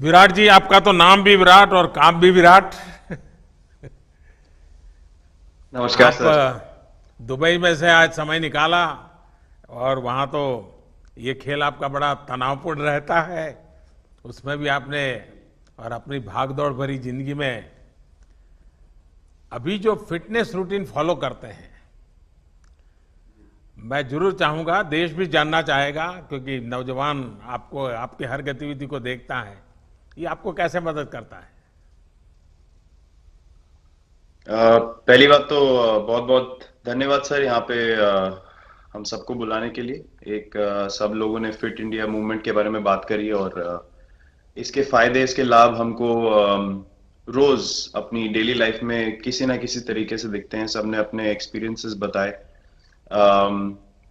विराट जी, आपका तो नाम भी विराट और काम भी विराट। नमस्कार आप सर। दुबई में से आज समय निकाला और वहाँ तो ये खेल आपका बड़ा तनावपूर्ण रहता है। उसमें भी आपने और अपनी भाग-दौड़ भरी जिंदगी में अभी जो फिटनेस रूटीन फॉलो करते हैं, मैं जरूर चाहूंगा, देश भी जानना चाहेगा, क्योंकि नौजवान आपको आपकी हर गतिविधि को देखता है, ये आपको कैसे मदद करता है। पहली बात तो बहुत बहुत धन्यवाद सर यहाँ पे हम सबको बुलाने के लिए। एक सब लोगों ने फिट इंडिया मूवमेंट के बारे में बात करी और इसके फायदे इसके लाभ हमको रोज अपनी डेली लाइफ में किसी ना किसी तरीके से दिखते हैं। सबने अपने एक्सपीरियंसेस बताए।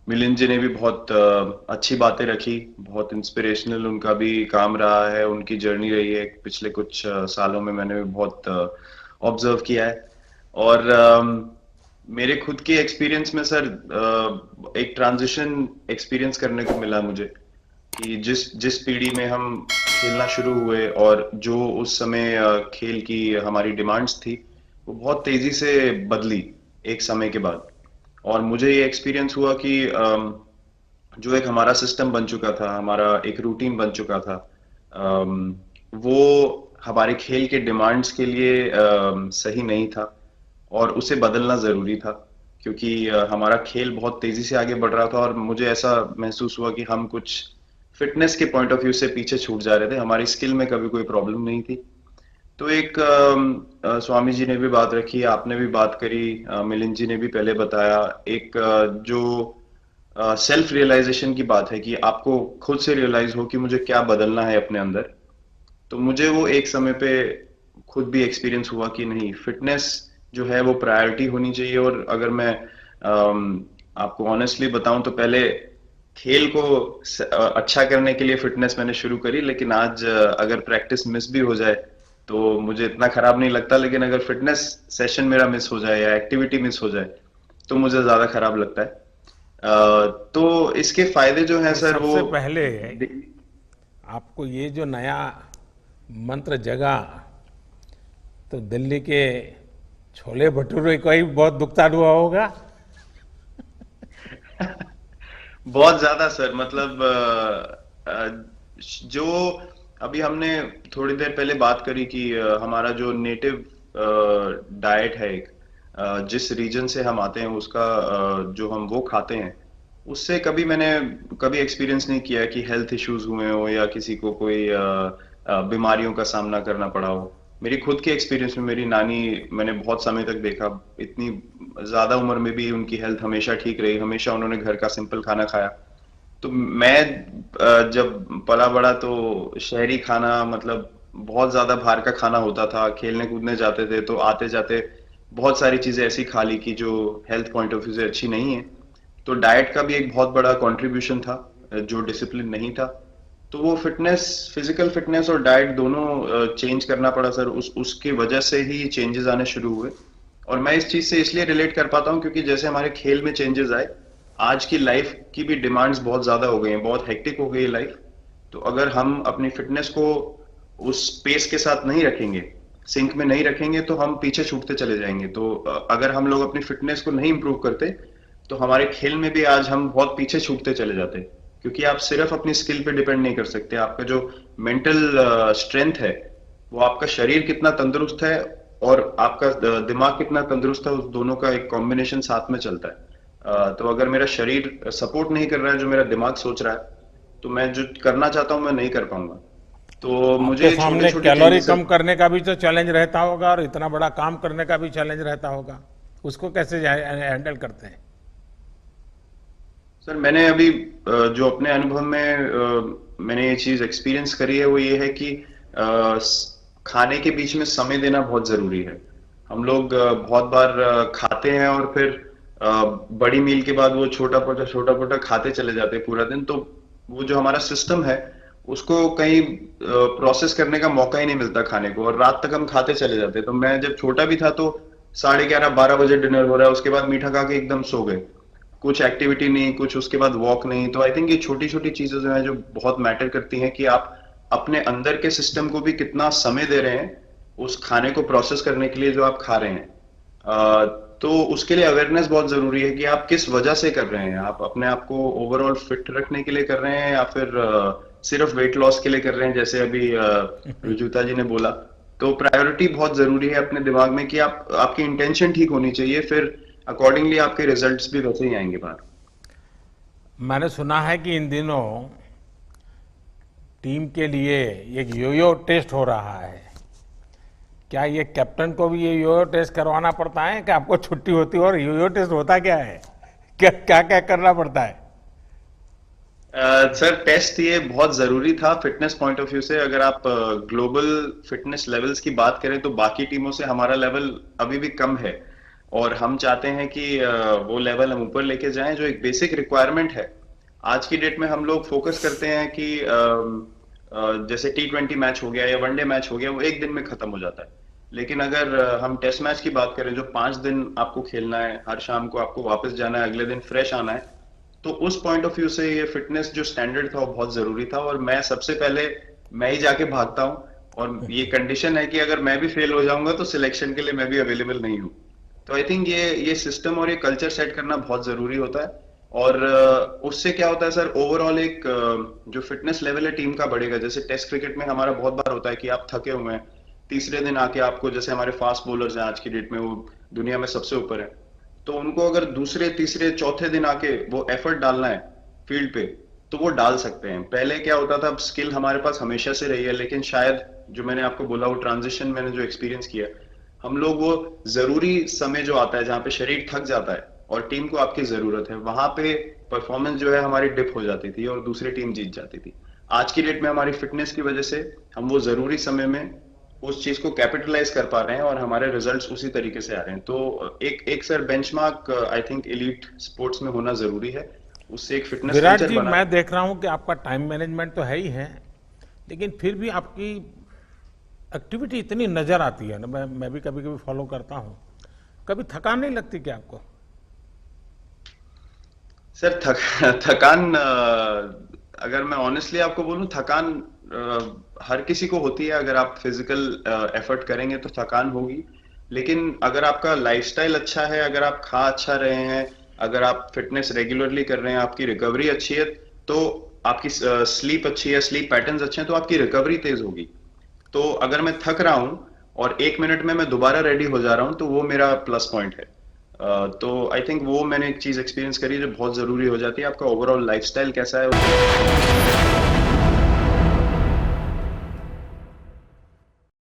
मिलिंद जी ने भी बहुत अच्छी बातें रखी। बहुत इंस्पिरेशनल उनका भी काम रहा है, उनकी जर्नी रही है पिछले कुछ सालों में। मैंने भी बहुत ऑब्जर्व किया है। और मेरे खुद के एक्सपीरियंस में सर एक ट्रांजिशन एक्सपीरियंस करने को मिला मुझे कि जिस जिस पीढ़ी में हम खेलना शुरू हुए और जो उस समय खेल की हमारी डिमांड्स थी, वो बहुत तेजी से बदली एक समय के बाद। और मुझे ये एक्सपीरियंस हुआ कि जो एक हमारा सिस्टम बन चुका था, हमारा एक रूटीन बन चुका था, वो हमारे खेल के डिमांड्स के लिए सही नहीं था और उसे बदलना जरूरी था। क्योंकि हमारा खेल बहुत तेजी से आगे बढ़ रहा था और मुझे ऐसा महसूस हुआ कि हम कुछ फिटनेस के पॉइंट ऑफ व्यू से पीछे छूट जा रहे थे। हमारी स्किल में कभी कोई प्रॉब्लम नहीं थी। तो एक स्वामी जी ने भी बात रखी, आपने भी बात करी, मिलिंद जी ने भी पहले बताया। एक जो सेल्फ रियलाइजेशन की बात है कि आपको खुद से रियलाइज हो कि मुझे क्या बदलना है अपने अंदर। तो मुझे वो एक समय पे खुद भी एक्सपीरियंस हुआ कि नहीं, फिटनेस जो है वो प्रायोरिटी होनी चाहिए। और अगर मैं आपको ऑनेस्टली बताऊं तो पहले खेल को अच्छा करने के लिए फिटनेस मैंने शुरू करी, लेकिन आज अगर प्रैक्टिस मिस भी हो जाए तो मुझे इतना खराब नहीं लगता। लेकिन अगर फिटनेस सेशन मेरा मिस हो जाए या एक्टिविटी मिस हो जाए तो मुझे ज्यादा खराब लगता है। तो इसके फायदे जो हैं तो सर वो सबसे पहले आपको ये जो नया मंत्र जगा, तो दिल्ली के छोले भटूरे का ही बहुत भुगतान हुआ होगा। बहुत ज्यादा सर। मतलब जो अभी हमने थोड़ी देर पहले बात करी कि हमारा जो नेटिव डाइट है, एक जिस रीजन से हम आते हैं उसका जो हम वो खाते हैं, उससे कभी मैंने कभी एक्सपीरियंस नहीं किया कि हेल्थ इश्यूज हुए हो या किसी को कोई बीमारियों का सामना करना पड़ा हो। मेरी खुद के एक्सपीरियंस में मेरी नानी, मैंने बहुत समय तक देखा, इतनी ज्यादा उम्र में भी उनकी हेल्थ हमेशा ठीक रही। हमेशा उन्होंने घर का सिंपल खाना खाया। तो मैं जब पला बड़ा तो शहरी खाना, मतलब बहुत ज्यादा बाहर का खाना होता था। खेलने कूदने जाते थे तो आते जाते बहुत सारी चीजें ऐसी खा ली कि जो हेल्थ पॉइंट ऑफ व्यू से अच्छी नहीं है। तो डाइट का भी एक बहुत बड़ा कंट्रीब्यूशन था, जो डिसिप्लिन नहीं था। तो वो फिटनेस, फिजिकल फिटनेस और डाइट दोनों चेंज करना पड़ा सर। उस उसकी वजह से ही चेंजेस आने शुरू हुए। और मैं इस चीज से इसलिए रिलेट कर पाता हूँ क्योंकि जैसे हमारे खेल में चेंजेस आए, आज की लाइफ की भी डिमांड्स बहुत ज्यादा हो गई हैं, बहुत हेक्टिक हो गई है लाइफ। तो अगर हम अपनी फिटनेस को उस पेस के साथ नहीं रखेंगे, सिंक में नहीं रखेंगे, तो हम पीछे छूटते चले जाएंगे। तो अगर हम लोग अपनी फिटनेस को नहीं इंप्रूव करते तो हमारे खेल में भी आज हम बहुत पीछे छूटते चले जाते। क्योंकि आप सिर्फ अपनी स्किल पे डिपेंड नहीं कर सकते। आपका जो मेंटल स्ट्रेंथ है, वो आपका शरीर कितना तंदुरुस्त है और आपका दिमाग कितना तंदुरुस्त है, उस दोनों का एक कॉम्बिनेशन साथ में चलता है। तो अगर मेरा शरीर सपोर्ट नहीं कर रहा है जो मेरा दिमाग सोच रहा है, तो मैं जो करना चाहता हूं मैं नहीं कर पाऊंगा। तो मुझे आपके ये छोटे सामने छोटे कैलोरी चेंजेस। कम करने का भी तो चैलेंज रहता होगा और इतना बड़ा काम करने का भी चैलेंज रहता होगा। उसको कैसे हैंडल करते हैं। सर मैंने अभी जो अपने अनुभव में मैंने ये चीज एक्सपीरियंस करी है वो ये है कि खाने के बीच में समय देना बहुत जरूरी है। हम लोग बहुत बार खाते हैं और फिर बड़ी मील के बाद वो छोटा पोटा खाते चले जाते हैं पूरा दिन। तो वो जो हमारा सिस्टम है उसको कहीं प्रोसेस करने का मौका ही नहीं मिलता खाने को, और रात तक हम खाते चले जाते हैं। तो मैं जब छोटा भी था तो 11:30 12 बजे डिनर हो रहा है, उसके बाद मीठा खा के एकदम सो गए। कुछ एक्टिविटी नहीं, कुछ उसके बाद वॉक नहीं। तो आई थिंक ये छोटी छोटी चीजें जो है जो बहुत मैटर करती हैं कि आप अपने अंदर के सिस्टम को भी कितना समय दे रहे हैं उस खाने को प्रोसेस करने के लिए जो आप खा रहे हैं। तो उसके लिए अवेयरनेस बहुत जरूरी है कि आप किस वजह से कर रहे हैं। आप अपने आप को ओवरऑल फिट रखने के लिए कर रहे हैं या फिर सिर्फ वेट लॉस के लिए कर रहे हैं, जैसे अभी रुजुता जी ने बोला। तो प्रायोरिटी बहुत जरूरी है अपने दिमाग में कि आपकी इंटेंशन ठीक होनी चाहिए, फिर अकॉर्डिंगली आपके रिजल्ट्स भी वैसे ही आएंगे बाहर। मैंने सुना है कि इन दिनों टीम के लिए एक योयो टेस्ट हो रहा है। क्या ये कैप्टन को भी ये योयो टेस्ट करवाना पड़ता है कि आपको छुट्टी होती है? और योयो टेस्ट होता क्या है? क्या क्या क्या करना पड़ता है? सर टेस्ट ये बहुत जरूरी था फिटनेस पॉइंट ऑफ व्यू से। अगर आप ग्लोबल फिटनेस लेवल्स की बात करें तो बाकी टीमों से हमारा लेवल अभी भी कम है, और हम चाहते हैं कि वो लेवल हम ऊपर लेके जाएं। जो एक बेसिक रिक्वायरमेंट है आज की डेट में, हम लोग फोकस करते हैं कि जैसे T20 मैच हो गया या वनडे मैच हो गया, वो एक दिन में खत्म हो जाता है। लेकिन अगर हम टेस्ट मैच की बात करें जो 5 दिन आपको खेलना है, हर शाम को आपको वापस जाना है, अगले दिन फ्रेश आना है, तो उस पॉइंट ऑफ व्यू से ये फिटनेस जो स्टैंडर्ड था वो बहुत जरूरी था। और मैं सबसे पहले मैं ही जाके भागता हूँ, और ये कंडीशन है कि अगर मैं भी फेल हो जाऊंगा तो सिलेक्शन के लिए मैं भी अवेलेबल नहीं हूँ। तो आई थिंक ये सिस्टम और ये कल्चर सेट करना बहुत जरूरी होता है। और उससे क्या होता है सर, ओवरऑल एक जो फिटनेस लेवल है टीम का बढ़ेगा। जैसे टेस्ट क्रिकेट में हमारा बहुत बार होता है कि आप थके हुए हैं, तीसरे दिन आके आपको, जैसे हमारे फास्ट बॉलर्स हैं आज की डेट में, वो दुनिया में सबसे ऊपर है, तो उनको अगर दूसरे तीसरे चौथे दिन आके वो एफर्ट डालना है फील्ड पे, तो वो डाल सकते हैं। पहले क्या होता था, स्किल हमारे पास हमेशा से रही है, लेकिन शायद जो मैंने आपको बोला, वो ट्रांजिशन मैंने जो एक्सपीरियंस किया, हम लोग वो जरूरी समय जो आता है जहाँ पे शरीर थक जाता है और टीम को आपकी जरूरत है, वहां पे परफॉर्मेंस जो है हमारी डिप हो जाती थी और दूसरी टीम जीत जाती थी। आज की डेट में हमारी फिटनेस की वजह से हम वो जरूरी समय में उस चीज को कैपिटलाइज कर पा रहे हैं और हमारे रिजल्ट्स उसी तरीके से आ रहे हैं। तो एक एक sir benchmark I think elite sports में होना जरूरी है, उससे एक फिटनेस विराट कल्चर जी, बना। मैं देख रहा हूं कि आपका टाइम मैनेजमेंट तो है ही है, लेकिन फिर भी आपकी एक्टिविटी इतनी नजर आती है ना, मैं भी कभी कभी फॉलो करता हूं। कभी थकान नहीं लगती क्या आपको? सर थकान अगर मैं ऑनेस्टली आपको बोलूं, थकान हर किसी को होती है। अगर आप फिजिकल एफर्ट करेंगे तो थकान होगी, लेकिन अगर आपका लाइफस्टाइल अच्छा है, अगर आप खा अच्छा रहे हैं, अगर आप फिटनेस रेगुलरली कर रहे हैं, आपकी रिकवरी अच्छी है, तो आपकी स्लीप अच्छी है, स्लीप पैटर्न्स अच्छे हैं, तो आपकी रिकवरी तेज होगी। तो अगर मैं थक रहा हूं और 1 मिनट में मैं दोबारा रेडी हो जा रहा हूं, तो वो मेरा प्लस पॉइंट है। तो आई थिंक वो मैंने एक चीज एक्सपीरियंस करी जो बहुत जरूरी हो जाती है। आपका ओवरऑल लाइफस्टाइल कैसा है